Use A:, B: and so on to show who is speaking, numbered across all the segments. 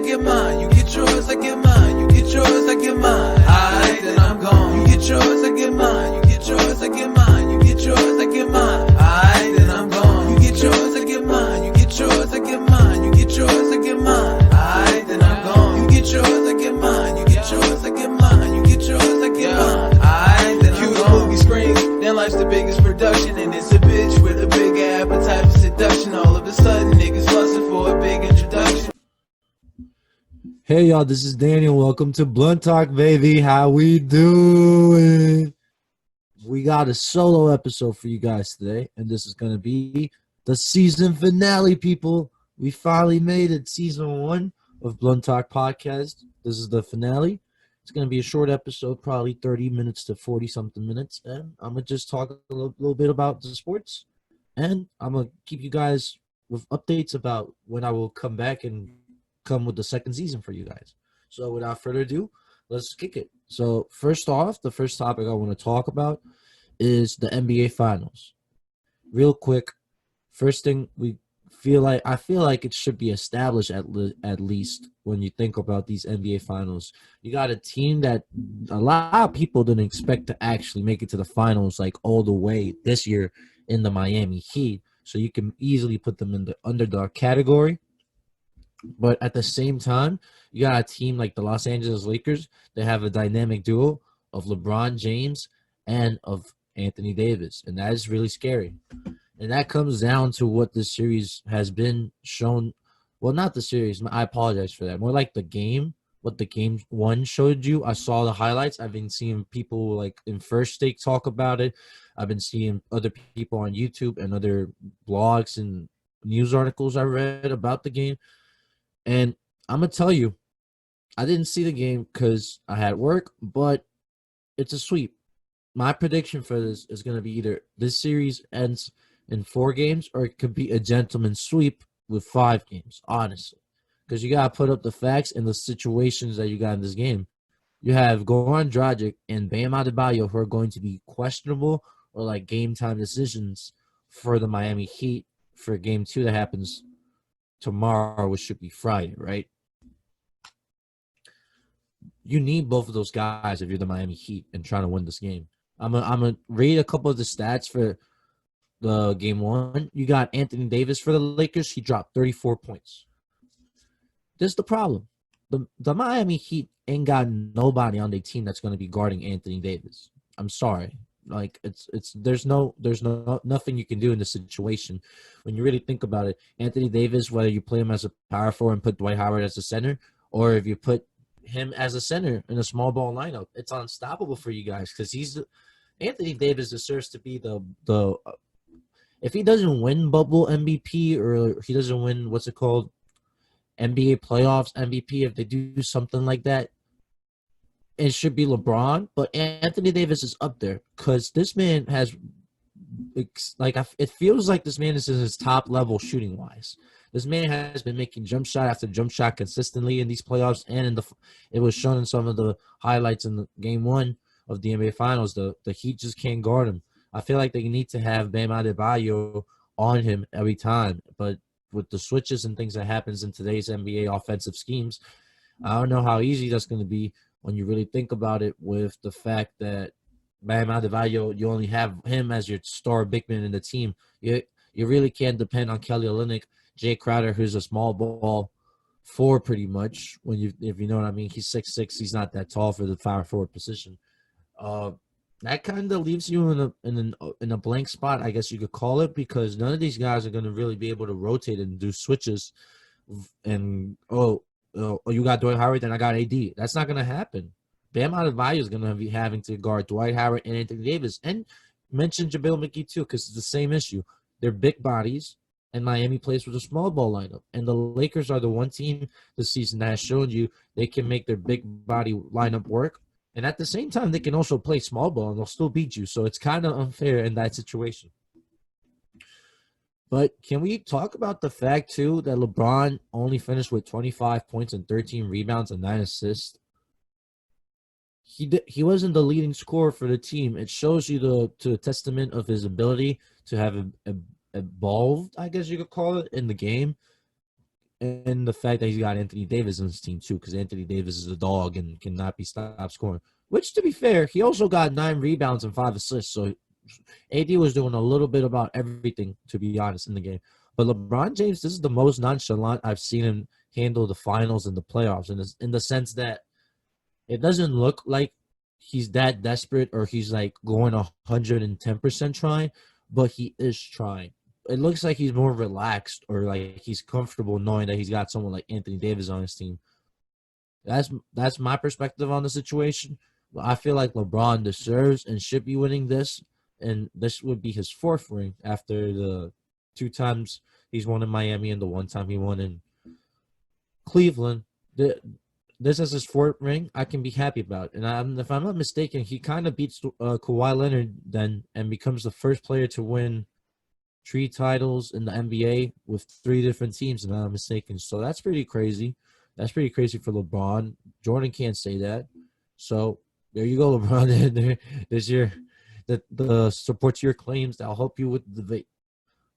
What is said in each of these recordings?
A: get mine. You get yours, I get mine. You get yours, I get mine. Aight, then I'm gone. You get yours, I get mine. You get yours, I get mine. You get yours, I get mine. Aight, then I'm gone. You get yours, I get mine. You get yours, I get mine. You get yours, I get mine. Aight, then I'm gone. You get yours, I get mine. You get yours, I get mine. You get yours, I get mine. Aight, then I'm gone. Movie screens, then life's the biggest production, and it's a bitch with a big appetite for seduction. All of a sudden, niggas busting for a big introduction.
B: Hey y'all, this is Daniel. Welcome to BluntTalk, baby. How we doing? We got a solo episode for you guys today, and this is going to be the season finale, people. We finally made it, season 1 of BluntTalk podcast. This is the finale. It's going to be a short episode, probably 30 minutes to 40-something minutes, and I'm going to just talk a little bit about the sports, and I'm going to keep you guys with updates about when I will come back and come with the second season for you guys. So without further ado, let's kick it. So first off, the first topic I want to talk about is the NBA Finals. Real quick, first thing I feel like it should be established at least when you think about these NBA Finals. You got a team that a lot of people didn't expect to actually make it to the finals like all the way this year in the Miami Heat. So you can easily put them in the underdog category. But at the same time, you got a team like the Los Angeles Lakers. They have a dynamic duo of LeBron James and of Anthony Davis, and that is really scary. And that comes down to what this series has been shown. Well, not the series. I apologize for that. More like the game, what the game 1 showed you. I saw the highlights. I've been seeing people like in First Take talk about it. I've been seeing other people on YouTube and other blogs and news articles I read about the game. And I'm going to tell you, I didn't see the game because I had work, but it's a sweep. My prediction for this is going to be either this series ends in 4 games or it could be a gentleman's sweep with 5 games, honestly. Because you got to put up the facts and the situations that you got in this game. You have Goran Dragic and Bam Adebayo who are going to be questionable or like game-time decisions for the Miami Heat for Game 2 that happens tomorrow, which should be Friday, right? You need both of those guys if you're the Miami Heat and trying to win this game. I'm gonna read a couple of the stats for the Game 1. You got Anthony Davis for the Lakers. He dropped 34 points. This is the problem. The Miami Heat ain't got nobody on their team that's going to be guarding Anthony Davis. I'm sorry. Like there's nothing you can do in this situation. When you really think about it, Anthony Davis, whether you play him as a power forward and put Dwight Howard as a center, or if you put him as a center in a small ball lineup, it's unstoppable for you guys because Anthony Davis deserves to be the if he doesn't win bubble MVP or he doesn't win what's it called NBA playoffs MVP, if they do something like that, it should be LeBron, but Anthony Davis is up there because this man has, like, it feels like this man is in his top level shooting wise. This man has been making jump shot after jump shot consistently in these playoffs, and it was shown in some of the highlights in the Game 1 of the NBA Finals. The Heat just can't guard him. I feel like they need to have Bam Adebayo on him every time, but with the switches and things that happens in today's NBA offensive schemes, I don't know how easy that's going to be. When you really think about it, with the fact that Bam Adebayo, you only have him as your star big man in the team. You really can't depend on Kelly Olynyk, Jay Crowder, who's a small ball 4 pretty much. If you know what I mean, he's 6'6". He's not that tall for the power forward position. That kind of leaves you in a blank spot, I guess you could call it, because none of these guys are going to really be able to rotate and do switches. And you got Dwight Howard, then I got AD. That's not going to happen. Bam Adebayo is going to be having to guard Dwight Howard and Anthony Davis. And mention JaVale McGee too, because it's the same issue. They're big bodies, and Miami plays with a small ball lineup. And the Lakers are the one team this season that has shown you they can make their big body lineup work. And at the same time, they can also play small ball, and they'll still beat you. So it's kind of unfair in that situation. But can we talk about the fact, too, that LeBron only finished with 25 points and 13 rebounds and 9 assists? He wasn't the leading scorer for the team. It shows you the testament of his ability to have evolved, I guess you could call it, in the game. and the fact that he's got Anthony Davis on his team too, because Anthony Davis is a dog and cannot be stopped scoring. Which, to be fair, he also got 9 rebounds and 5 assists. So AD was doing a little bit about everything, to be honest, in the game. But LeBron James, this is the most nonchalant I've seen him handle the finals and the playoffs, in the sense that it doesn't look like he's that desperate or he's like going 110% trying, but he is trying. It looks like he's more relaxed or like he's comfortable knowing that he's got someone like Anthony Davis on his team. That's my perspective on the situation. I feel like LeBron deserves and should be winning this, and this would be his 4th ring after the 2 times he's won in Miami and the 1 time he won in Cleveland. This is his 4th ring. I can be happy about it. And if I'm not mistaken, he kind of beats Kawhi Leonard then and becomes the first player to win 3 titles in the NBA with 3 different teams, if I'm not mistaken. So that's pretty crazy. That's pretty crazy for LeBron. Jordan can't say that. So there you go, LeBron. There's the support to your claims. That'll help you with the debate.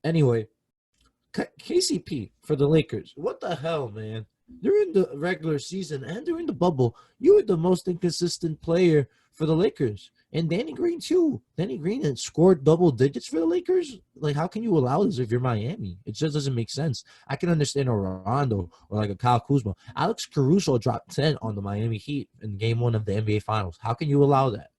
B: Anyway, KCP for the Lakers. What the hell, man? During the regular season and during the bubble, you were the most inconsistent player for the Lakers. And Danny Green, too. Danny Green had scored double digits for the Lakers. Like, how can you allow this if you're Miami? It just doesn't make sense. I can understand a Rondo or like a Kyle Kuzma. Alex Caruso dropped 10 on the Miami Heat in Game 1 of the NBA Finals. How can you allow that?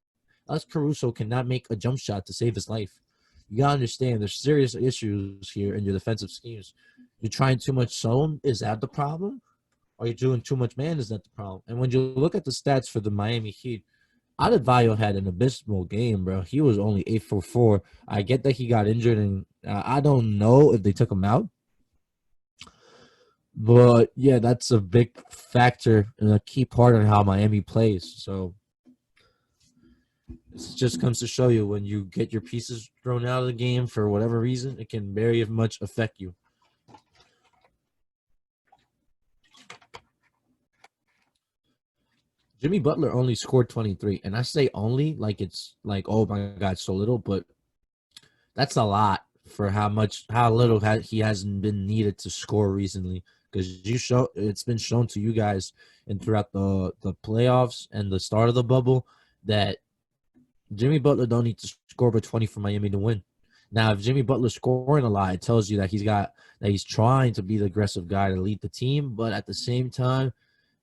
B: Alex Caruso cannot make a jump shot to save his life. You got to understand there's serious issues here in your defensive schemes. You're trying too much zone. Is that the problem? Or you're doing too much man? Is that the problem? And when you look at the stats for the Miami Heat, Adebayo had an abysmal game, bro. He was only 8 for 4. I get that he got injured, and I don't know if they took him out. But, yeah, that's a big factor and a key part in how Miami plays. So it just comes to show you when you get your pieces thrown out of the game for whatever reason, it can very much affect you. Jimmy Butler only scored 23, and I say only like it's like, oh my God, so little, but that's a lot for how little he hasn't been needed to score recently. Because it's been shown to you guys and throughout the playoffs and the start of the bubble that Jimmy Butler don't need to score but 20 for Miami to win. Now, if Jimmy Butler's scoring a lot, it tells you that he's trying to be the aggressive guy to lead the team, but at the same time,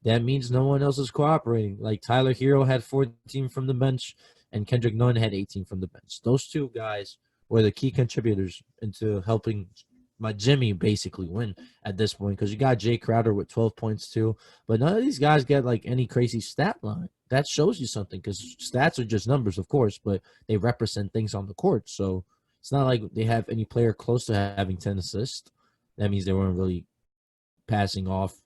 B: that means no one else is cooperating. Like Tyler Hero had 14 from the bench, and Kendrick Nunn had 18 from the bench. Those 2 guys were the key contributors into helping my Jimmy basically win at this point, because you got Jay Crowder with 12 points too. But none of these guys get like any crazy stat line. That shows you something, because stats are just numbers, of course, but they represent things on the court. So it's not like they have any player close to having 10 assists. That means they weren't really passing off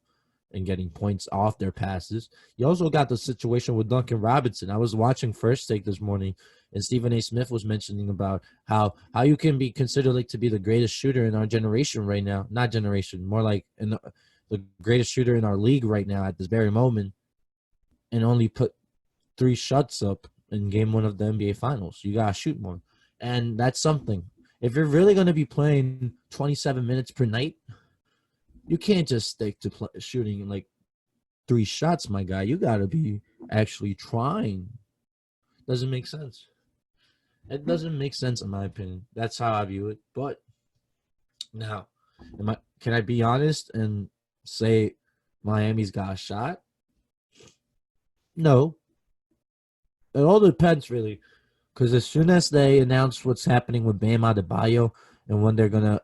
B: and getting points off their passes. You also got the situation with Duncan Robinson. I was watching First Take this morning, and Stephen A. Smith was mentioning about how you can be considered like to be the greatest shooter in our generation right now. Not generation, more like in the greatest shooter in our league right now at this very moment, and only put 3 shots up in Game 1 of the NBA Finals. You got to shoot more. And that's something. If you're really going to be playing 27 minutes per night, you can't just stick to shooting like 3 shots, my guy. You got to be actually trying. Doesn't make sense. It doesn't make sense in my opinion. That's how I view it. But now, can I be honest and say Miami's got a shot? No. It all depends, really. Because as soon as they announce what's happening with Bam Adebayo and when they're going to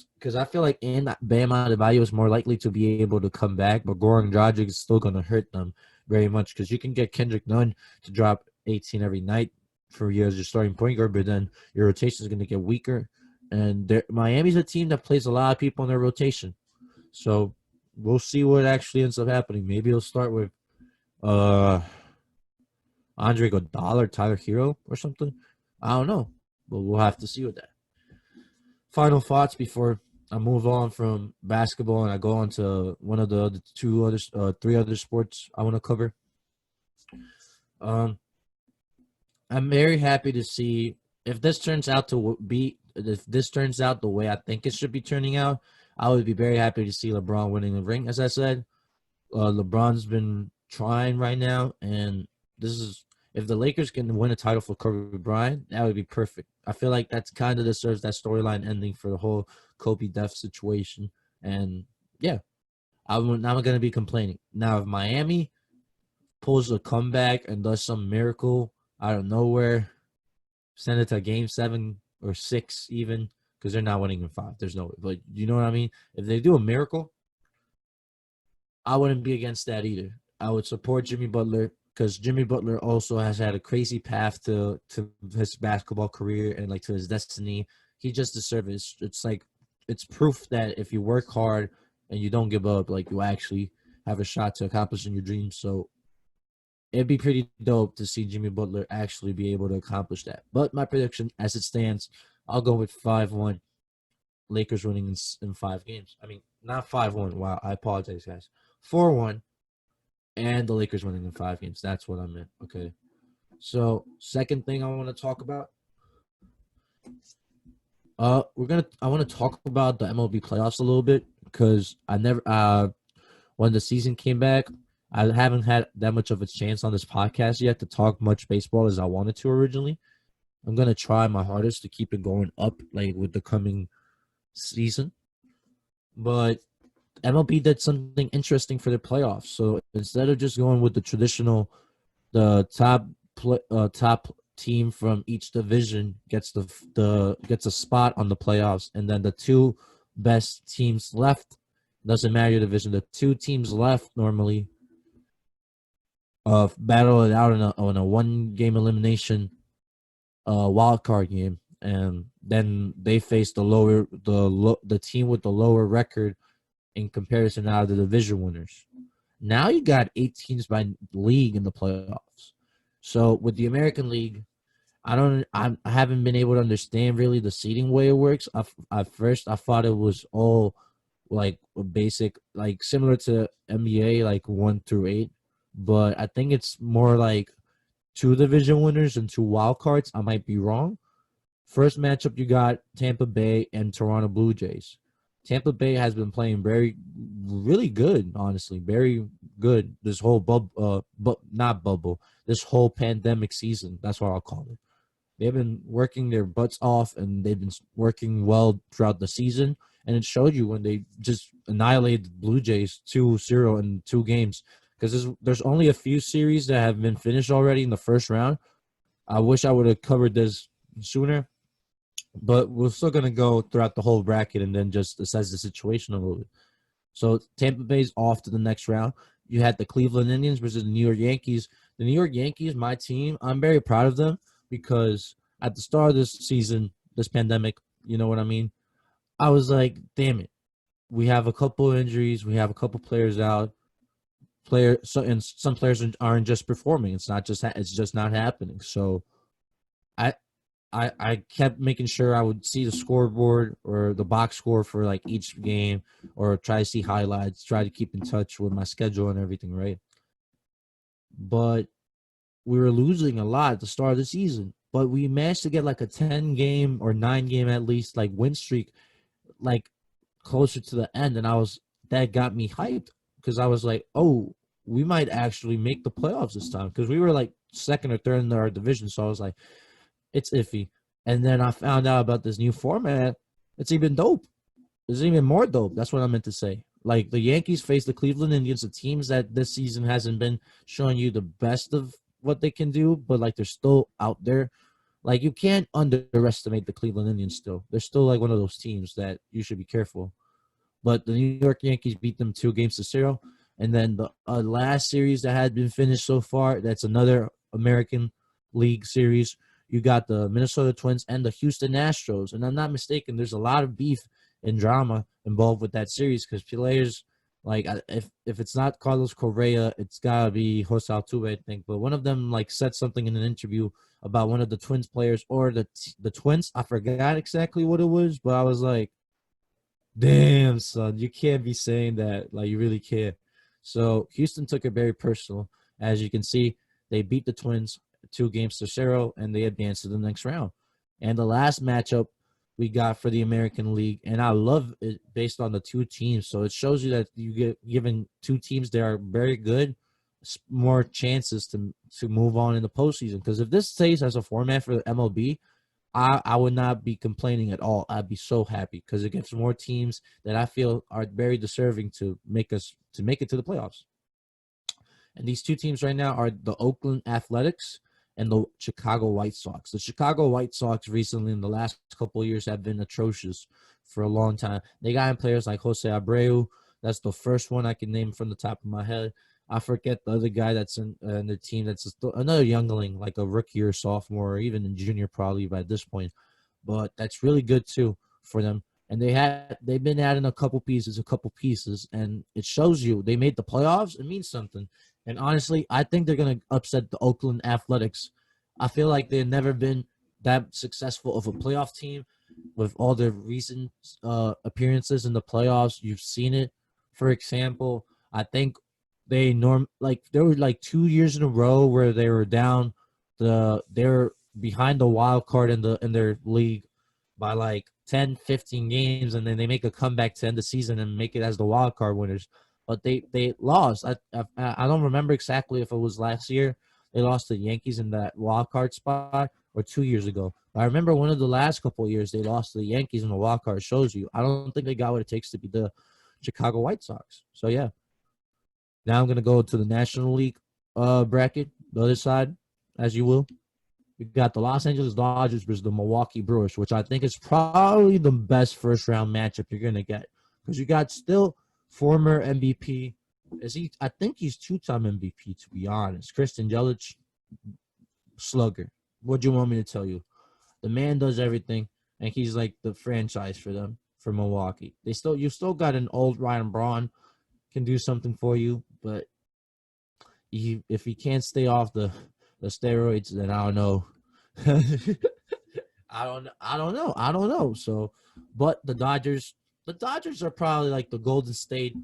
B: – because I feel like Bam Adebayo is more likely to be able to come back, but Goran Dragic is still going to hurt them very much, because you can get Kendrick Nunn to drop 18 every night for you as your starting point guard, but then your rotation is going to get weaker. And Miami's a team that plays a lot of people in their rotation. So we'll see what actually ends up happening. Maybe it'll start with Andre Iguodala, Tyler Hero, or something. I don't know, but we'll have to see with that. Final thoughts before I move on from basketball and I go on to one of the three other sports I want to cover. I'm very happy to see if this turns out the way I think it should be turning out. I would be very happy to see LeBron winning the ring. As I said, LeBron's been trying right now, and this is if the Lakers can win a title for Kobe Bryant, that would be perfect. I feel like that's kind of deserves that storyline ending for the whole Kobe death situation. And yeah, I'm not going to be complaining. Now, if Miami pulls a comeback and does some miracle out of nowhere, send it to game 7 or 6 even, because they're not winning in 5. There's no way. But you know what I mean? If they do a miracle, I wouldn't be against that either. I would support Jimmy Butler because Jimmy Butler also has had a crazy path to his basketball career and like to his destiny. He just deserves it. It's like it's proof that if you work hard and you don't give up, like you actually have a shot to accomplishing your dreams. So it'd be pretty dope to see Jimmy Butler actually be able to accomplish that. But my prediction, as it stands, I'll go with 5-1. Lakers winning in 5 games. I mean, not 5-1. Wow, I apologize, guys. 4-1, and the Lakers winning in 5 games. That's what I meant. Okay. So, second thing I want to talk about. I want to talk about the MLB playoffs a little bit because I never when the season came back, I haven't had that much of a chance on this podcast yet to talk much baseball as I wanted to originally. I'm gonna try my hardest to keep it going up like with the coming season. But MLB did something interesting for the playoffs. So instead of just going with the traditional, the top team from each division gets gets a spot on the playoffs, and then the 2 best teams left, doesn't matter your division, the 2 teams left normally battle it out on a 1-game elimination wild card game, and then they face the team with the lower record in comparison now to the division winners. Now you got 8 teams by league in the playoffs. So with the American League, I haven't been able to understand really the seeding way it works. At first I thought it was all like a basic, like similar to NBA, like 1 through 8, but I think it's more like 2 division winners and 2 wild cards. I might be wrong. First matchup, you got Tampa Bay and Toronto Blue Jays. Tampa Bay has been playing really good, honestly, very good this whole this whole pandemic season. That's what I'll call it. They've been working their butts off, and they've been working well throughout the season. And it showed you when they just annihilated the Blue Jays 2-0 in 2 games. Because there's only a few series that have been finished already in the first round. I wish I would have covered this sooner. But we're still going to go throughout the whole bracket and then just assess the situation a little bit. So Tampa Bay's off to the next round. You had the Cleveland Indians versus the New York Yankees. The New York Yankees, my team, I'm very proud of them because at the start of this season, this pandemic, you know what I mean? I was like, damn it. We have a couple injuries. We have a couple players out. And some players aren't just performing. It's just not happening. So I kept making sure I would see the scoreboard or the box score for like each game or try to see highlights, try to keep in touch with my schedule and everything, right? But we were losing a lot at the start of the season. But we managed to get like a 10-game or 9-game at least like win streak like closer to the end. And that got me hyped because I was like, oh, we might actually make the playoffs this time because we were like second or third in our division. So I was like, it's iffy. And then I found out about this new format. It's even dope. It's even more dope. That's what I meant to say. Like the Yankees face the Cleveland Indians, the teams that this season hasn't been showing you the best of what they can do, but like they're still out there. Like you can't underestimate the Cleveland Indians still. They're still like one of those teams that you should be careful. But the New York Yankees beat them 2-0. And then the last series that had been finished so far, that's another American League series. You got the Minnesota Twins and the Houston Astros. And I'm not mistaken, there's a lot of beef and drama involved with that series because players, like, if it's not Carlos Correa, it's got to be Jose Altuve, I think. But one of them, like, said something in an interview about one of the Twins players or the Twins. I forgot exactly what it was, but I was like, damn, son, you can't be saying that. Like, you really can't. So Houston took it very personal. As you can see, they beat the Twins 2-0, and they advanced to the next round. And the last matchup we got for the American League, and I love it based on the two teams. So it shows you that you get given two teams that are very good more chances to move on in the postseason. Because if this stays as a format for the MLB, I would not be complaining at all. I'd be so happy because it gives more teams that I feel are very deserving to make it to the playoffs. And these two teams right now are the Oakland Athletics and the Chicago White Sox. The Chicago White Sox recently in the last couple of years have been atrocious for a long time. They got in players like Jose Abreu. That's the first one I can name from the top of my head. I forget the other guy that's in the team. That's another youngling, like a rookie or sophomore, or even a junior probably by this point. But that's really good too for them. And they've been adding a couple pieces, and it shows you they made the playoffs. It means something. And honestly, I think they're gonna upset the Oakland Athletics. I feel like they've never been that successful of a playoff team with all their recent appearances in the playoffs. You've seen it. For example, I think there were like 2 years in a row where they were down they're behind the wild card in their league by like 10, 15 games, and then they make a comeback to end the season and make it as the wild card winners. But they lost. I don't remember exactly if it was last year they lost to the Yankees in that wild card spot or 2 years ago. But I remember one of the last couple of years they lost to the Yankees in the wild card. Shows you. I don't think they got what it takes to be the Chicago White Sox. So yeah. Now I'm gonna go to the National League bracket, the other side, as you will. We got the Los Angeles Dodgers versus the Milwaukee Brewers, which I think is probably the best first round matchup you're gonna get because you got still former MVP. I think he's 2-time MVP to be honest. Christian Yelich, slugger. What do you want me to tell you? The man does everything, and he's like the franchise for them for Milwaukee. You still got an old Ryan Braun can do something for you, but if he can't stay off the steroids, then I don't know. I don't know. So, but the Dodgers are probably like the Golden State,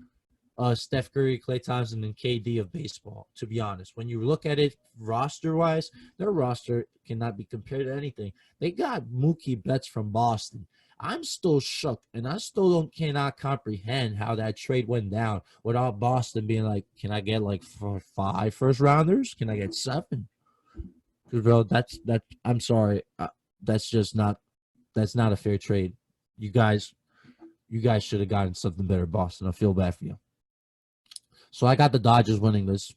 B: Steph Curry, Klay Thompson, and KD of baseball. To be honest, when you look at it roster-wise, their roster cannot be compared to anything. They got Mookie Betts from Boston. I'm still shook, and I still cannot comprehend how that trade went down without Boston being like, "Can I get like 5 first rounders? Can I get 7?" Because bro, I'm sorry, that's not a fair trade. You guys should have gotten something better, Boston. I feel bad for you. So I got the Dodgers winning this.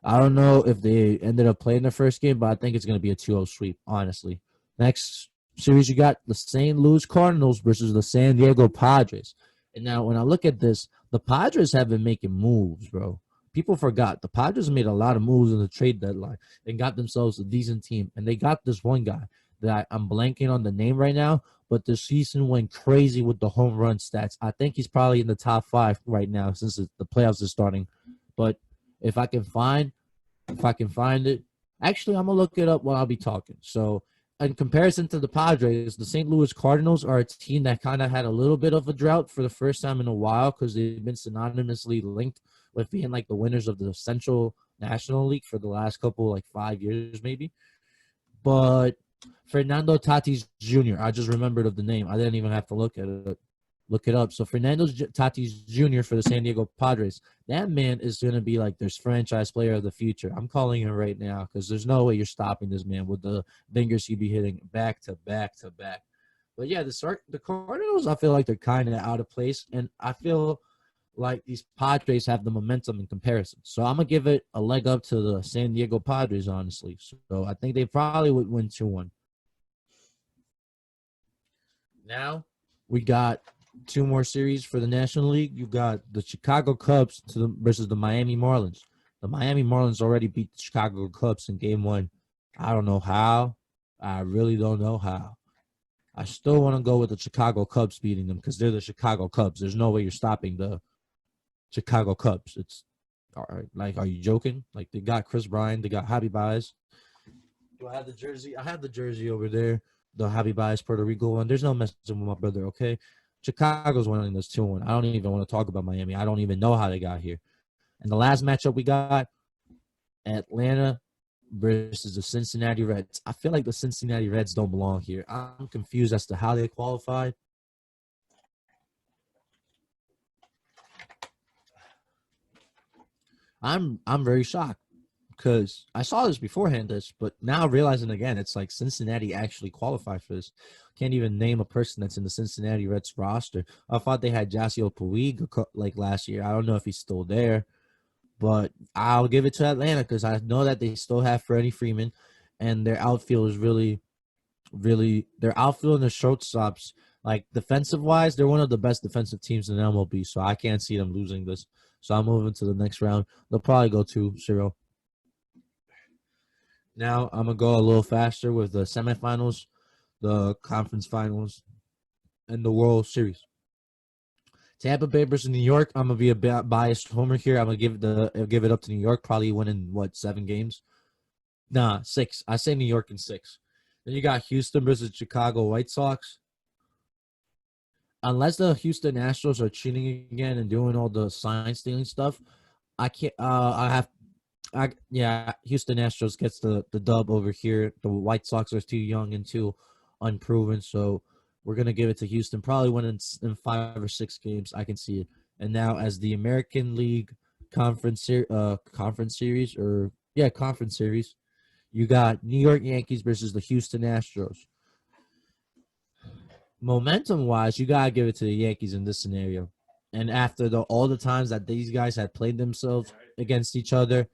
B: I don't know if they ended up playing the first game, but I think it's going to be a 2-0 sweep, honestly. Next series, you got the St. Louis Cardinals versus the San Diego Padres. And now when I look at this, the Padres have been making moves, bro. People forgot. The Padres made a lot of moves in the trade deadline and got themselves a decent team. And they got this one guy that I'm blanking on the name right now, but the season went crazy with the home run stats. I think he's probably in the top 5 right now since the playoffs are starting. But if I can find it, actually, I'm going to look it up while I'll be talking. So in comparison to the Padres, the St. Louis Cardinals are a team that kind of had a little bit of a drought for the first time in a while because they've been synonymously linked with being like the winners of the Central National League for the last couple, like 5 years maybe. But Fernando Tatis Jr., I just remembered of the name. I didn't even have to look it up. So Fernando Tatis Jr. for the San Diego Padres. That man is going to be like their franchise player of the future. I'm calling him right now because there's no way you're stopping this man with the fingers he'd be hitting back to back to back. But yeah, the Cardinals, I feel like they're kind of out of place, and I feel like these Padres have the momentum in comparison. So I'm going to give it a leg up to the San Diego Padres, honestly. So I think they probably would win 2-1. Now we got 2 more series for the National League. You got the Chicago Cubs versus the Miami Marlins. The Miami Marlins already beat the Chicago Cubs in Game 1. I don't know how. I really don't know how. I still want to go with the Chicago Cubs beating them because they're the Chicago Cubs. There's no way you're stopping the Chicago Cubs. It's all right. Like, are you joking? Like, they got Chris Bryant, they got Javi Baez. Do I have the jersey? I have the jersey over there, the Javi Baez Puerto Rico one. There's no messing with my brother, okay? Chicago's winning this 2-1. I don't even want to talk about Miami. I don't even know how they got here. And the last matchup we got, Atlanta versus the Cincinnati Reds. I feel like the Cincinnati Reds don't belong here. I'm confused as to how they qualified. I'm very shocked because I saw this beforehand, but now realizing again, it's like Cincinnati actually qualified for this. Can't even name a person that's in the Cincinnati Reds roster. I thought they had Yasiel Puig like last year. I don't know if he's still there, but I'll give it to Atlanta because I know that they still have Freddie Freeman, and their outfield is really their outfield and their shortstops. Like defensive wise, they're one of the best defensive teams in MLB. So I can't see them losing this. So I'm moving to the next round. They'll probably go 2-0. Now I'm gonna go a little faster with the semifinals, the conference finals, and the World Series. Tampa Bay versus New York. I'm gonna be a biased homer here. I'm gonna give it up to New York. Probably winning 7 games? Nah, 6. I say New York in 6. Then you got Houston versus Chicago White Sox. Unless the Houston Astros are cheating again and doing all the sign stealing stuff, I can't. Houston Astros gets the dub over here. The White Sox are too young and too unproven, so we're gonna give it to Houston. Probably winning in 5 or 6 games. I can see it. And now, as the American League conference series, you got New York Yankees versus the Houston Astros. Momentum-wise, you gotta give it to the Yankees in this scenario. And after all the times that these guys had played themselves against each other,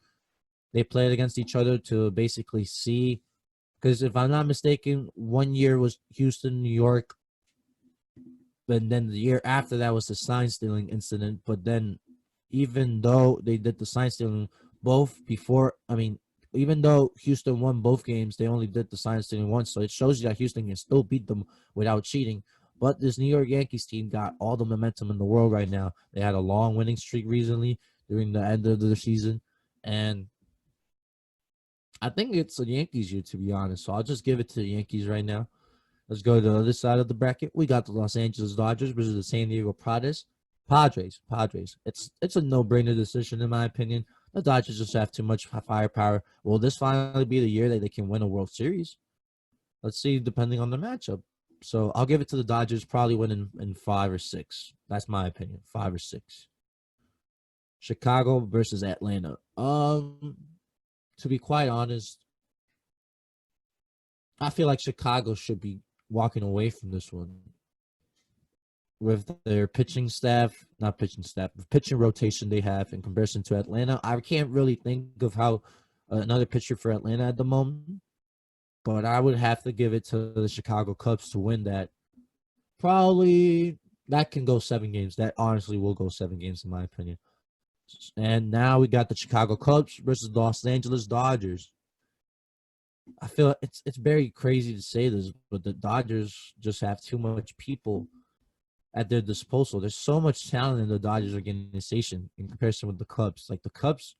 B: they played against each other to basically see. Because if I'm not mistaken, one year was Houston, New York, and then the year after that was the sign stealing incident. But then, even though they did the sign stealing even though Houston won both games, they only did the sign stealing once. So it shows you that Houston can still beat them without cheating. But this New York Yankees team got all the momentum in the world right now. They had a long winning streak recently during the end of the season. And I think it's the Yankees year, to be honest. So I'll just give it to the Yankees right now. Let's go to the other side of the bracket. We got the Los Angeles Dodgers versus the San Diego Padres. Padres. It's a no-brainer decision, in my opinion. The Dodgers just have too much firepower. Will this finally be the year that they can win a World Series? Let's see, depending on the matchup. So I'll give it to the Dodgers, probably winning in 5 or 6. That's my opinion, 5 or 6. Chicago versus Atlanta. To be quite honest, I feel like Chicago should be walking away from this one. With their pitching rotation they have in comparison to Atlanta. I can't really think of how another pitcher for Atlanta at the moment, but I would have to give it to the Chicago Cubs to win that. Probably that can go 7 games. That honestly will go 7 games in my opinion. And now we got the Chicago Cubs versus Los Angeles Dodgers. I feel it's very crazy to say this, but the Dodgers just have too much people at their disposal. There's so much talent in the Dodgers organization in comparison with the Cubs. Like the Cubs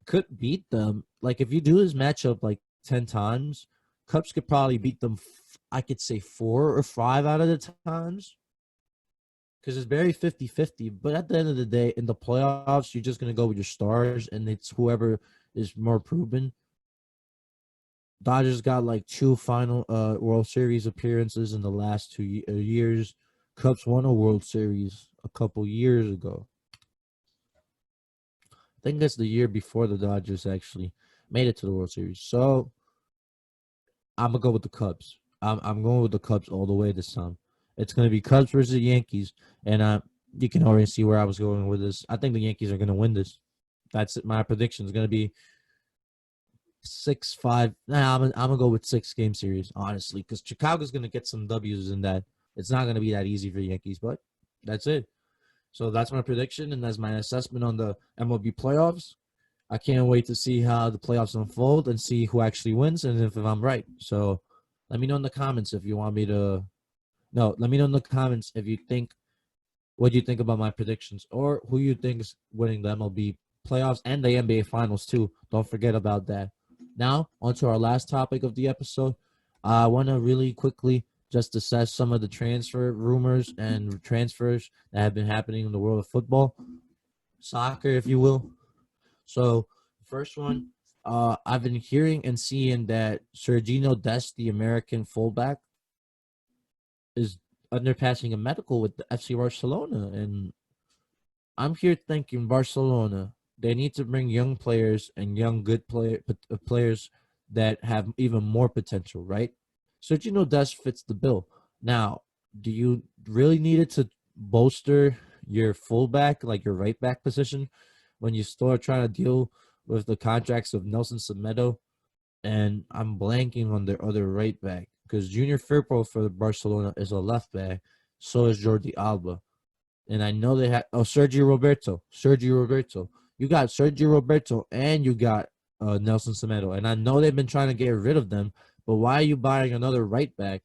B: could beat them. Like if you do this matchup like 10 times, Cubs could probably beat them. I could say 4 or 5 out of the times. Because it's very 50-50. But at the end of the day, in the playoffs, you're just going to go with your stars, and it's whoever is more proven. Dodgers got like 2 final World Series appearances in the last 2 years. Cubs won a World Series a couple years ago. I think that's the year before the Dodgers actually made it to the World Series. So I'm going to go with the Cubs. I'm going with the Cubs all the way this time. It's going to be Cubs versus the Yankees. And you can already see where I was going with this. I think the Yankees are going to win this. That's it. My prediction is going to be 6-5. Nah, I'm going to go with 6-game series, honestly, because Chicago's going to get some W's in that. It's not going to be that easy for the Yankees, but that's it. So that's my prediction, and that's my assessment on the MLB playoffs. I can't wait to see how the playoffs unfold and see who actually wins and if I'm right. So let me know in the comments if you want me to. No, let me know in the comments if you think what you think about my predictions or who you think is winning the MLB playoffs and the NBA finals too. Don't forget about that. Now, on to our last topic of the episode. I want to really quickly just assess some of the transfer rumors and transfers that have been happening in the world of football, soccer, if you will. So, first one, I've been hearing and seeing that Sergino Dest, the American fullback, is underpassing a medical with the FC Barcelona, and I'm here thinking Barcelona. They need to bring young players and young good players that have even more potential, right? Sergino Dest fits the bill. Now, do you really need it to bolster your fullback, like your right back position, when you start trying to deal with the contracts of Nelson Semedo? And I'm blanking on their other right back because Junior Firpo for Barcelona is a left back. So is Jordi Alba. And I know they had Sergio Roberto. Sergio Roberto. You got Sergio Roberto and you got Nelson Semedo. And I know they've been trying to get rid of them, but why are you buying another right back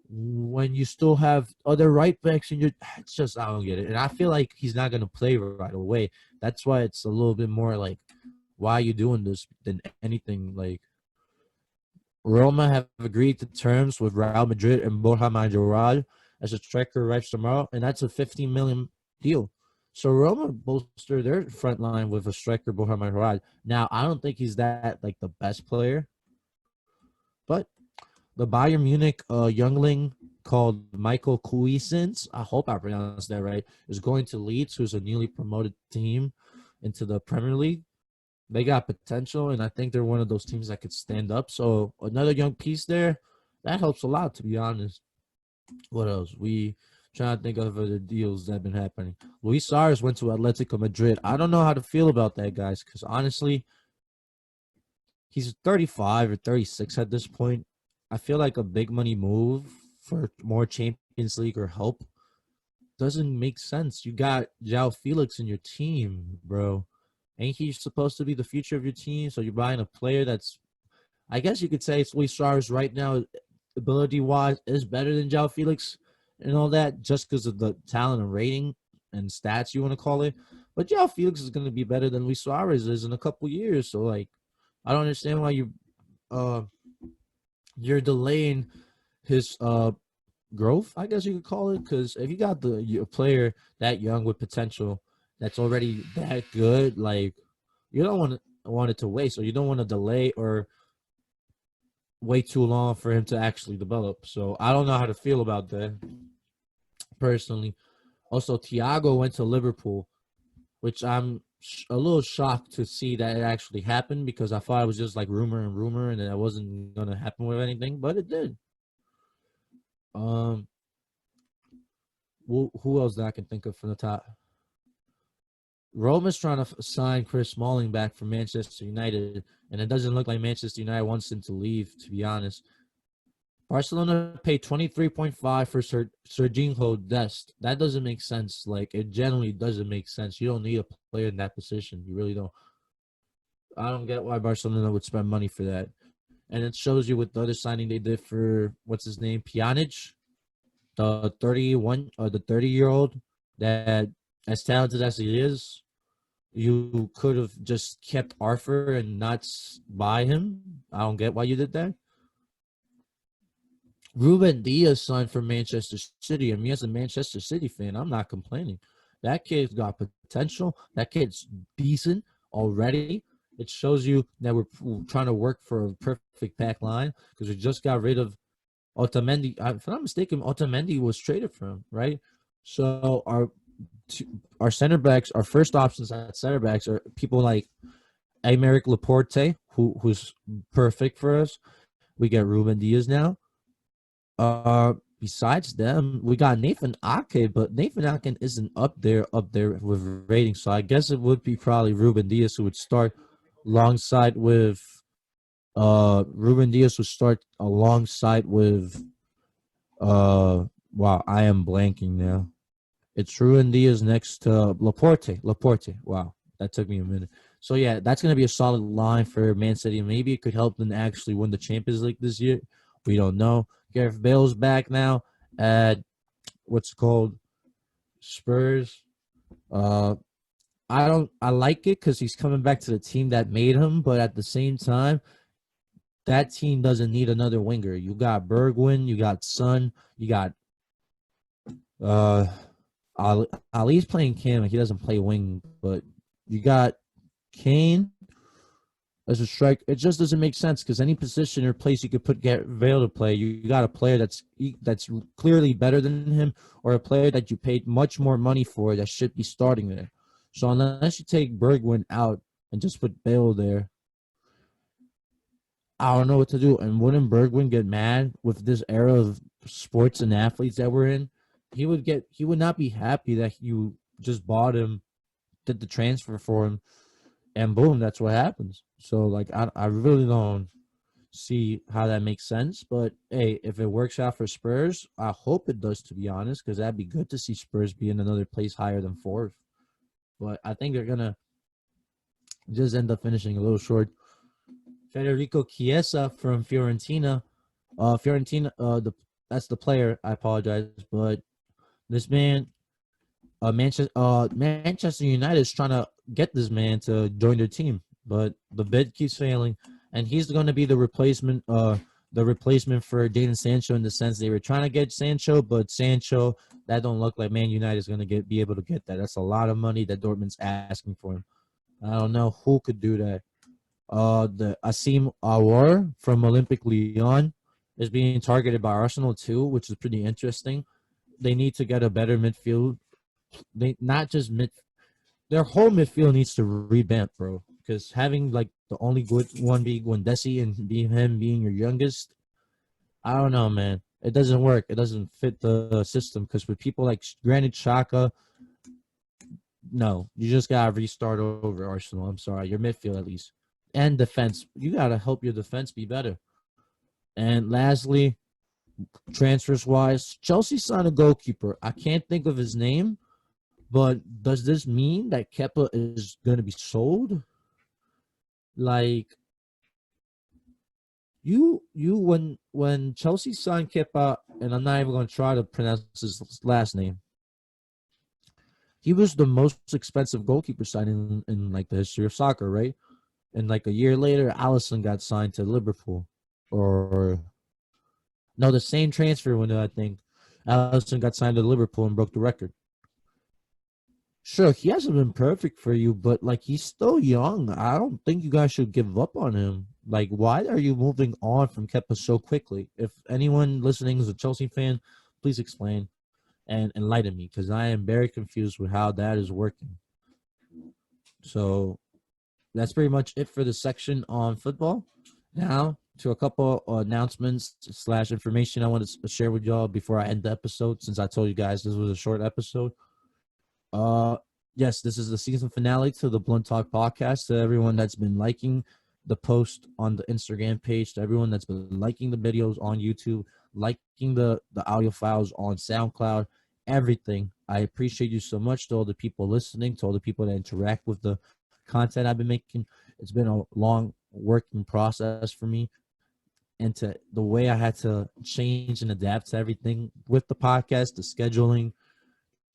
B: when you still have other right backs in your? It's just I don't get it. And I feel like he's not gonna play right away. That's why it's a little bit more like, why are you doing this than anything like. Roma have agreed to terms with Real Madrid and Borja Mayoral as a striker arrives tomorrow, and that's a 15 million deal. So Roma bolster their front line with a striker, Borja Mayoral. Now, I don't think he's that like the best player, but the Bayern Munich youngling called Michael Cuisance, I hope I pronounced that right, is going to Leeds, who's a newly promoted team into the Premier League. They got potential, and I think they're one of those teams that could stand up. So another young piece there, that helps a lot, to be honest. What else? We trying to think of other deals that have been happening. Luis Suarez went to Atletico Madrid. I don't know how to feel about that, guys, because honestly, he's 35 or 36 at this point. I feel like a big money move for more Champions League or help doesn't make sense. You got João Felix in your team, bro. Ain't he supposed to be the future of your team? So you're buying a player that's, I guess you could say, Luis Suarez right now, ability-wise, is better than João Felix and all that, just because of the talent and rating and stats, you want to call it. But João Felix is going to be better than Luis Suarez is in a couple years. So, like, I don't understand why you're delaying his growth, I guess you could call it, because if you got a player that young with potential that's already that good, like, you don't want it to waste, or you don't want to delay or wait too long for him to actually develop. So I don't know how to feel about that personally. Also, Thiago went to Liverpool, which I'm a little shocked to see that it actually happened, because I thought it was just like rumor and that it wasn't gonna happen with anything, but it did. Who else that I can think of from the top? Roma's trying to sign Chris Smalling back from Manchester United, and it doesn't look like Manchester United wants him to leave, to be honest. Barcelona paid 23.5 for Serginho Dest. That doesn't make sense. Like, it generally doesn't make sense. You don't need a player in that position. You really don't. I don't get why Barcelona would spend money for that. And it shows you with the other signing they did for, what's his name, Pjanic, the 30-year-old that, as talented as he is, you could have just kept Arthur and not buy him. I don't get why you did that. Ruben Diaz signed for Manchester City. I mean, as a Manchester City fan, I'm not complaining. That kid's got potential. That kid's decent already. It shows you that we're trying to work for a perfect back line, because we just got rid of Otamendi. If I'm not mistaken, Otamendi was traded for him, right? So our center backs, our first options at center backs are people like Aymeric Laporte, who's perfect for us. We get Ruben Diaz now. Besides them, we got Nathan Ake, but Nathan Ake isn't up there with ratings. So I guess it would be probably Ruben Diaz who would start alongside with Ruben Diaz would start alongside with wow, I am blanking now. It's Ruben Diaz next to Laporte. Wow, that took me a minute. So yeah, that's gonna be a solid line for Man City. Maybe it could help them actually win the Champions League this year. We don't know. Gareth Bale's back now at what's it called, Spurs. I like it because he's coming back to the team that made him, but at the same time, that team doesn't need another winger. You got Bergwijn, you got Son, you got Ali's playing Cam. He doesn't play wing, but you got Kane, as a strike. It just doesn't make sense because any position or place you could put Gareth Bale to play, you got a player that's clearly better than him, or a player that you paid much more money for that should be starting there. So unless you take Bergwijn out and just put Bale there, I don't know what to do. And wouldn't Bergwijn get mad with this era of sports and athletes that we're in? He would not be happy that you just bought him, did the transfer for him, and boom, that's what happens. So like I really don't see how that makes sense. But hey, if it works out for Spurs, I hope it does, to be honest, because that'd be good to see Spurs be in another place higher than fourth. But I think they're gonna just end up finishing a little short. Federico Chiesa from Fiorentina. That's the player. I apologize, but this man, Manchester United is trying to get this man to join their team, but the bid keeps failing, and he's going to be the replacement. The replacement for Jadon Sancho, in the sense they were trying to get Sancho, but Sancho, that don't look like Man United is going to be able to get that. That's a lot of money that Dortmund's asking for him. I don't know who could do that. The Asim Awar from Olympique Lyon is being targeted by Arsenal too, which is pretty interesting. They need to get a better midfield. They not just mid, their whole midfield needs to revamp, bro. Because having like the only good one being Guendesi and him being your youngest, I don't know, man. It doesn't work. It doesn't fit the system. Because with people like Granit Xhaka, no, you just gotta restart over Arsenal. I'm sorry, your midfield at least. And defense, you got to help your defense be better. And lastly, transfers-wise, Chelsea signed a goalkeeper. I can't think of his name, but does this mean that Kepa is going to be sold? Like, when Chelsea signed Kepa, and I'm not even going to try to pronounce his last name, he was the most expensive goalkeeper signing in like the history of soccer, right? And like a year later, Alisson got signed to Liverpool. Or no, the same transfer window, I think. Alisson got signed to Liverpool and broke the record. Sure, he hasn't been perfect for you, but like he's still young. I don't think you guys should give up on him. Like, why are you moving on from Kepa so quickly? If anyone listening is a Chelsea fan, please explain and enlighten me, because I am very confused with how that is working. So that's pretty much it for the section on football. Now to a couple announcements / information I wanted to share with y'all before I end the episode, since I told you guys this was a short episode. Yes, this is the season finale to the BluntTalk podcast. To everyone that's been liking the post on the Instagram page, to everyone that's been liking the videos on YouTube, liking the audio files on SoundCloud, everything. I appreciate you so much. To all the people listening, to all the people that interact with the content I've been making. It's been a long working process for me, and to the way I had to change and adapt to everything with the podcast, the scheduling,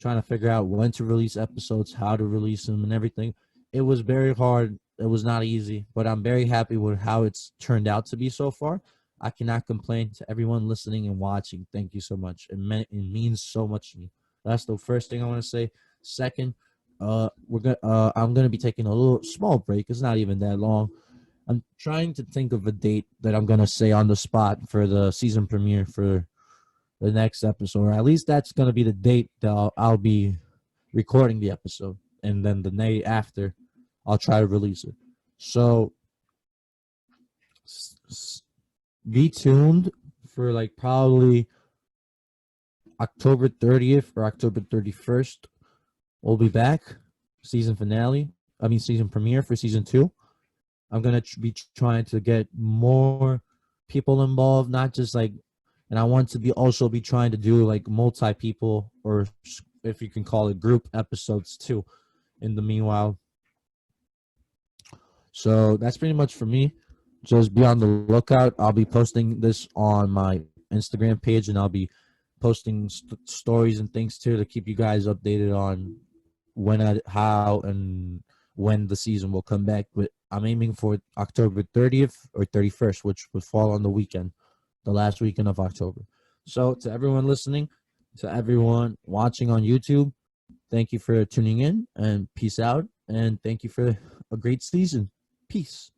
B: trying to figure out when to release episodes, how to release them, and everything. It was very hard. It was not easy, but I'm very happy with how it's turned out to be so far. I cannot complain. To everyone listening and watching, thank you so much. It means so much to me. That's the first thing I want to say. Second, I'm gonna be taking a little small break. It's not even that long. I'm trying to think of a date that I'm gonna say on the spot for the season premiere for the next episode, or at least that's gonna be the date that I'll be recording the episode, and then the day after, I'll try to release it. So be tuned for like probably October 30th or October 31st. We'll be back. Season premiere for season 2. I'm going to be trying to get more people involved, not just like, and I want to also be trying to do like multi-people, or if you can call it group episodes too, in the meanwhile. So that's pretty much for me. Just be on the lookout. I'll be posting this on my Instagram page, and I'll be posting stories and things too to keep you guys updated on how and when the season will come back. But I'm aiming for October 30th or 31st, which would fall on the weekend, the last weekend of October. So to everyone listening, to everyone watching on YouTube, thank you for tuning in, and peace out, and thank you for a great season. Peace.